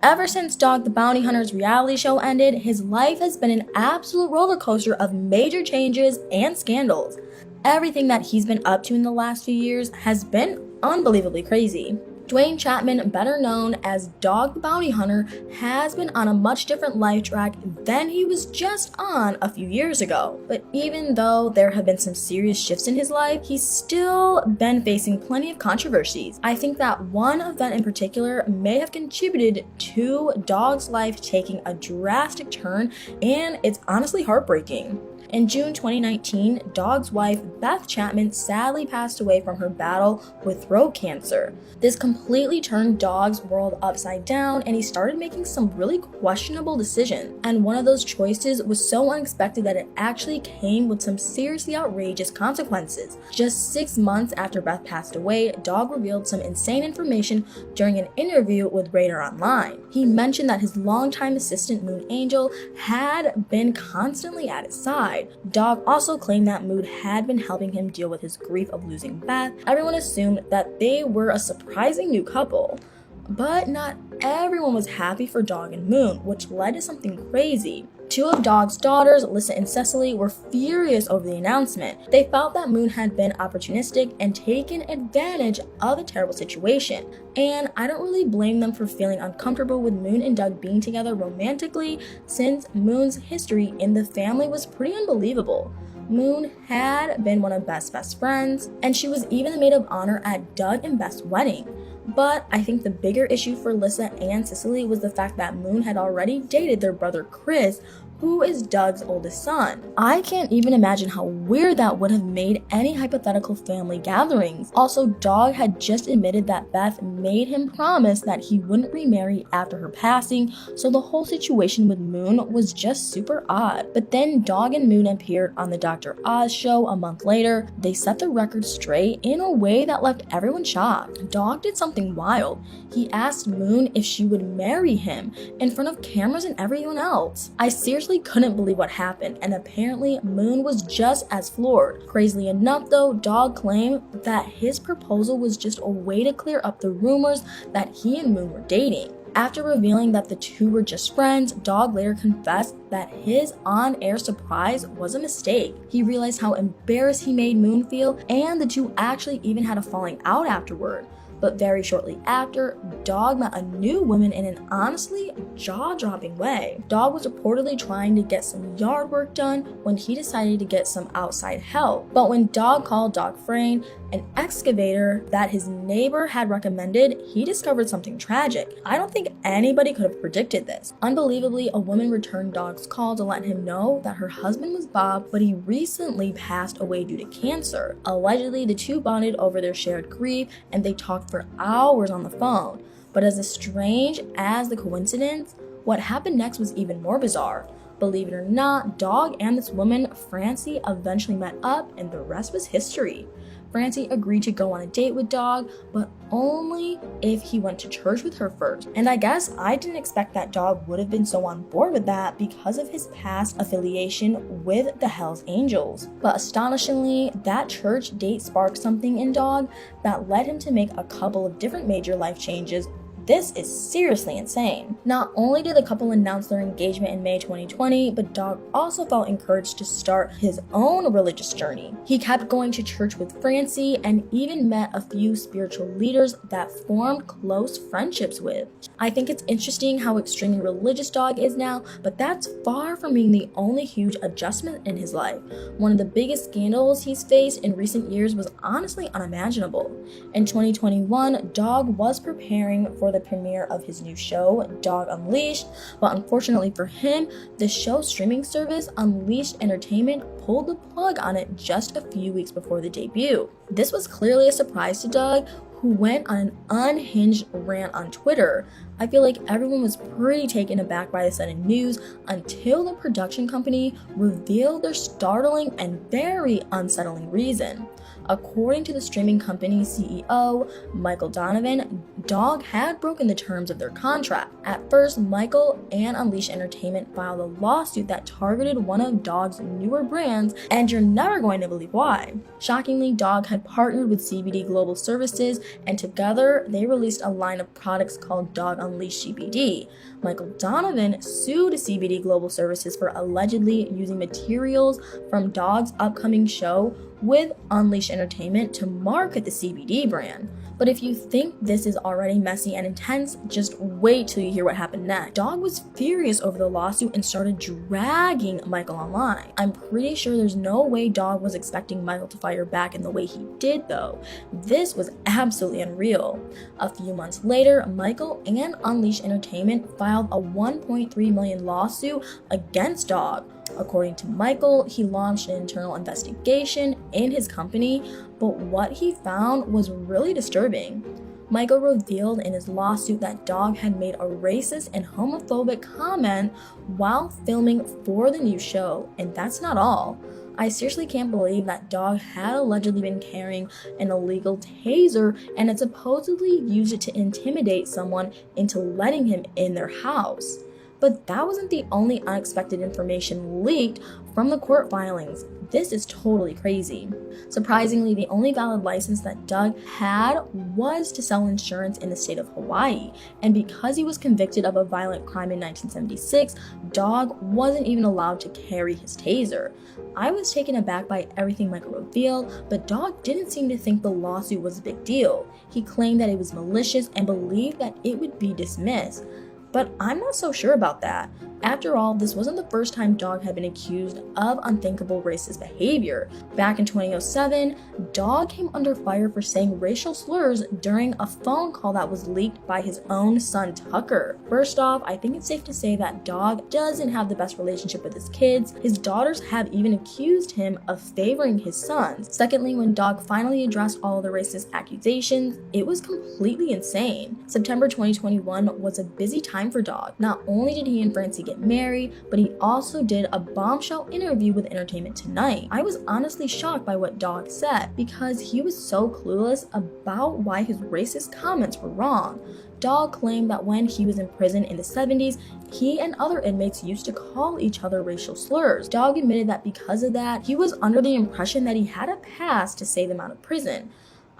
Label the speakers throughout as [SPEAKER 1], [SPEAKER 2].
[SPEAKER 1] Ever since Dog the Bounty Hunter's reality show ended, his life has been an absolute roller coaster of major changes and scandals. Everything that he's been up to in the last few years has been unbelievably crazy. Dwayne Chapman, better known as Dog the Bounty Hunter, has been on a much different life track than he was just on a few years ago. But even though there have been some serious shifts in his life, he's still been facing plenty of controversies. I think that one event in particular may have contributed to Dog's life taking a drastic turn, and it's honestly heartbreaking. In June 2019, Dog's wife, Beth Chapman, sadly passed away from her battle with throat cancer. This completely turned Dog's world upside down, and he started making some really questionable decisions. And one of those choices was so unexpected that it actually came with some seriously outrageous consequences. Just 6 months after Beth passed away, Dog revealed some insane information during an interview with Radar Online. He mentioned that his longtime assistant, Moon Angel, had been constantly at his side. Dog also claimed that Moon had been helping him deal with his grief of losing Beth. Everyone assumed that they were a surprising new couple. But not everyone was happy for Dog and Moon, which led to something crazy. Two of Dog's daughters, Alyssa and Cecily, were furious over the announcement. They felt that Moon had been opportunistic and taken advantage of a terrible situation. And I don't really blame them for feeling uncomfortable with Moon and Doug being together romantically, since Moon's history in the family was pretty unbelievable. Moon had been one of Beth's best friends, and she was even the maid of honor at Doug and Beth's wedding. But I think the bigger issue for Alyssa and Cecily was the fact that Moon had already dated their brother Chris, who is Doug's oldest son. I can't even imagine how weird that would have made any hypothetical family gatherings. Also, Dog had just admitted that Beth made him promise that he wouldn't remarry after her passing, so the whole situation with Moon was just super odd. But then Dog and Moon appeared on the Dr. Oz show a month later. They set the record straight in a way that left everyone shocked. Dog did something wild. He asked Moon if she would marry him in front of cameras and everyone else. I seriously couldn't believe what happened, and apparently Moon was just as floored. Crazily enough though, Dog claimed that his proposal was just a way to clear up the rumors that he and Moon were dating. After revealing that the two were just friends, Dog later confessed that his on-air surprise was a mistake. He realized how embarrassed he made Moon feel, and the two actually even had a falling out afterward. But very shortly after, Dog met a new woman in an honestly jaw-dropping way. Dog was reportedly trying to get some yard work done when he decided to get some outside help. But when Dog called Dog Frayne, an excavator that his neighbor had recommended, he discovered something tragic. I don't think anybody could have predicted this. Unbelievably, a woman returned Dog's call to let him know that her husband was Bob, but he recently passed away due to cancer. Allegedly, the two bonded over their shared grief, and they talked for hours on the phone. But as strange as the coincidence, what happened next was even more bizarre. Believe it or not, Dog and this woman, Francie, eventually met up, and the rest was history. Francie agreed to go on a date with Dog, but only if he went to church with her first. And I guess I didn't expect that Dog would have been so on board with that because of his past affiliation with the Hells Angels. But astonishingly, that church date sparked something in Dog that led him to make a couple of different major life changes. This is seriously insane. Not only did the couple announce their engagement in May 2020, but Dog also felt encouraged to start his own religious journey. He kept going to church with Francie and even met a few spiritual leaders that formed close friendships with. I think it's interesting how extremely religious Dog is now, but that's far from being the only huge adjustment in his life. One of the biggest scandals he's faced in recent years was honestly unimaginable. In 2021, Dog was preparing for the premiere of his new show, Dog Unleashed, but unfortunately for him, the show's streaming service, Unleashed Entertainment, pulled the plug on it just a few weeks before the debut. This was clearly a surprise to Dog, who went on an unhinged rant on Twitter. I feel like everyone was pretty taken aback by the sudden news until the production company revealed their startling and very unsettling reason. According to the streaming company's CEO, Michael Donovan, Dog had broken the terms of their contract. At first, Michael and Unleashed Entertainment filed a lawsuit that targeted one of Dog's newer brands, and you're never going to believe why. Shockingly, Dog had partnered with CBD Global Services, and together they released a line of products called Dog Unleashed CBD. Michael Donovan sued CBD Global Services for allegedly using materials from Dog's upcoming show with Unleashed Entertainment to market the CBD brand. But if you think this is already messy and intense, just wait till you hear what happened next. Dog was furious over the lawsuit and started dragging Michael online. I'm pretty sure there's no way Dog was expecting Michael to fire back in the way he did though. This was absolutely unreal. A few months later, Michael and Unleashed Entertainment filed a $1.3 million lawsuit against Dog. According to Michael, he launched an internal investigation in his company, but what he found was really disturbing. Michael revealed in his lawsuit that Dog had made a racist and homophobic comment while filming for the new show, and that's not all. I seriously can't believe that Dog had allegedly been carrying an illegal taser and had supposedly used it to intimidate someone into letting him in their house. But that wasn't the only unexpected information leaked from the court filings. This is totally crazy. Surprisingly, the only valid license that Doug had was to sell insurance in the state of Hawaii, and because he was convicted of a violent crime in 1976, Dog wasn't even allowed to carry his taser. I was taken aback by everything Michael revealed, but Dog didn't seem to think the lawsuit was a big deal. He claimed that it was malicious and believed that it would be dismissed. But I'm not so sure about that. After all, this wasn't the first time Dog had been accused of unthinkable racist behavior. Back in 2007, Dog came under fire for saying racial slurs during a phone call that was leaked by his own son Tucker. First off, I think it's safe to say that Dog doesn't have the best relationship with his kids. His daughters have even accused him of favoring his sons. Secondly, when Dog finally addressed all of the racist accusations, it was completely insane. September 2021 was a busy time for Dog. Not only did he and Francie get married, but he also did a bombshell interview with Entertainment Tonight. I was honestly shocked by what Dog said because he was so clueless about why his racist comments were wrong. Dog claimed that when he was in prison in the 70s, he and other inmates used to call each other racial slurs. Dog admitted that because of that, he was under the impression that he had a pass to save them out of prison.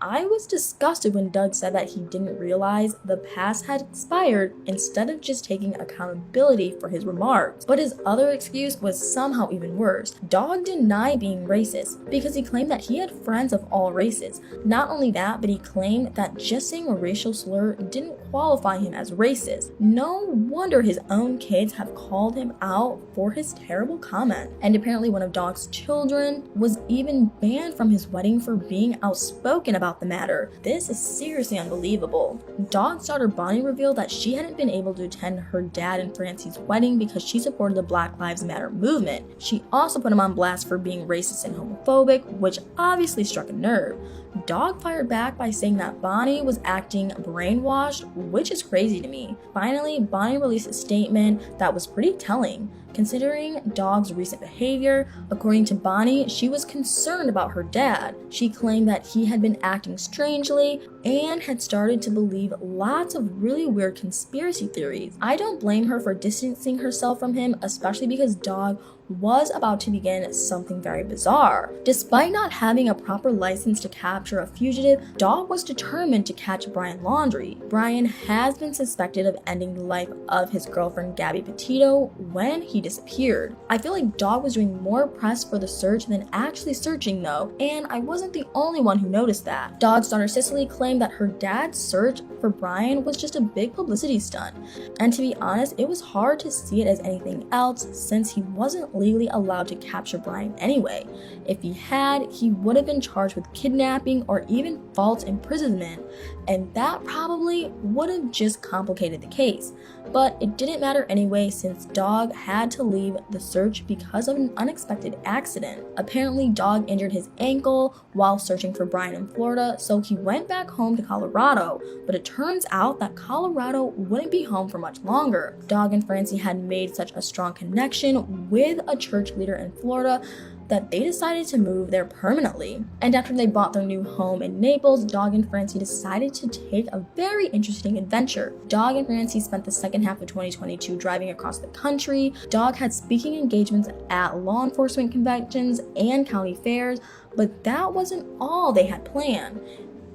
[SPEAKER 1] I was disgusted when Doug said that he didn't realize the pass had expired instead of just taking accountability for his remarks. But his other excuse was somehow even worse. Dog denied being racist because he claimed that he had friends of all races. Not only that, but he claimed that just saying a racial slur didn't qualify him as racist. No wonder his own kids have called him out for his terrible comment. And apparently one of Dog's children was even banned from his wedding for being outspoken about the matter. This is seriously unbelievable. Dog's daughter Bonnie revealed that she hadn't been able to attend her dad and Francie's wedding because she supported the Black Lives Matter movement. She also put him on blast for being racist and homophobic, which obviously struck a nerve. Dog fired back by saying that Bonnie was acting brainwashed, which is crazy to me. Finally, Bonnie released a statement that was pretty telling. Considering Dog's recent behavior, according to Bonnie, she was concerned about her dad. She claimed that he had been acting strangely and had started to believe lots of really weird conspiracy theories. I don't blame her for distancing herself from him, especially because Dog was about to begin something very bizarre. Despite not having a proper license to capture a fugitive, Dog was determined to catch Brian Laundrie. Brian has been suspected of ending the life of his girlfriend Gabby Petito when he disappeared. I feel like Dog was doing more press for the search than actually searching though, and I wasn't the only one who noticed that. Dog's daughter Cicely claimed that her dad's search for Brian was just a big publicity stunt, and to be honest, it was hard to see it as anything else since he wasn't legally allowed to capture Brian anyway. If he had, he would have been charged with kidnapping or even false imprisonment, and that probably would have just complicated the case. But it didn't matter anyway since Dog had to leave the search because of an unexpected accident. Apparently, Dog injured his ankle while searching for Brian in Florida, so he went back home to Colorado, but it turns out that Colorado wouldn't be home for much longer. Dog and Francie had made such a strong connection with a church leader in Florida that they decided to move there permanently. And after they bought their new home in Naples, Dog and Francie decided to take a very interesting adventure. Dog and Francie spent the second half of 2022 driving across the country. Dog had speaking engagements at law enforcement conventions and county fairs, but that wasn't all they had planned.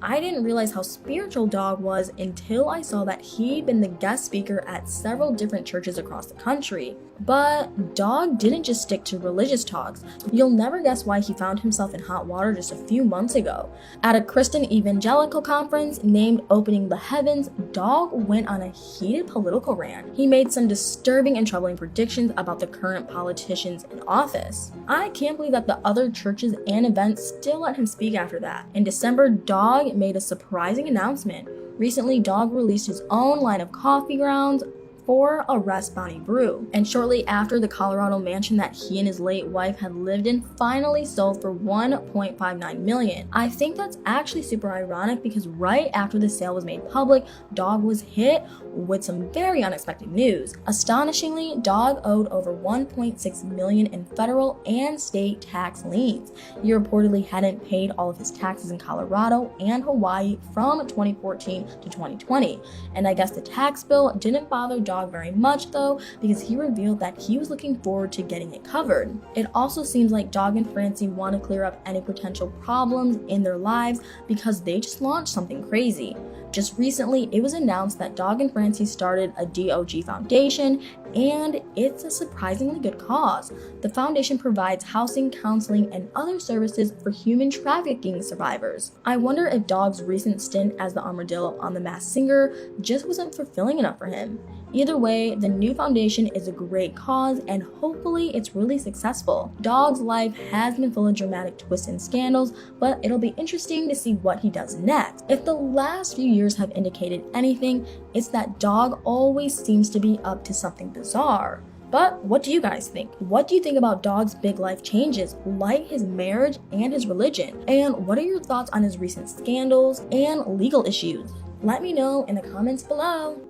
[SPEAKER 1] I didn't realize how spiritual Dog was until I saw that he'd been the guest speaker at several different churches across the country. But Dog didn't just stick to religious talks. You'll never guess why he found himself in hot water just a few months ago. At a Christian evangelical conference named Opening the Heavens, Dog went on a heated political rant. He made some disturbing and troubling predictions about the current politicians in office. I can't believe that the other churches and events still let him speak after that. In December, Dog made a surprising announcement. Recently, Dog released his own line of coffee grounds for a Rest Bounty brew. And shortly after, the Colorado mansion that he and his late wife had lived in finally sold for $1.59 million. I think that's actually super ironic because right after the sale was made public, Dog was hit with some very unexpected news. Astonishingly, Dog owed over $1.6 million in federal and state tax liens. He reportedly hadn't paid all of his taxes in Colorado and Hawaii from 2014 to 2020. And I guess the tax bill didn't bother Dog very much though, because he revealed that he was looking forward to getting it covered. It also seems like Dog and Francie want to clear up any potential problems in their lives because they just launched something crazy. Just recently, it was announced that Dog and Francie started a DOG foundation, and it's a surprisingly good cause. The foundation provides housing, counseling, and other services for human trafficking survivors. I wonder if Dog's recent stint as the armadillo on The Masked Singer just wasn't fulfilling enough for him. Either way, the new foundation is a great cause, and hopefully it's really successful. Dog's life has been full of dramatic twists and scandals, but it'll be interesting to see what he does next. If the last few years have indicated anything, it's that Dog always seems to be up to something bizarre. But what do you guys think? What do you think about Dog's big life changes, like his marriage and his religion? And what are your thoughts on his recent scandals and legal issues? Let me know in the comments below.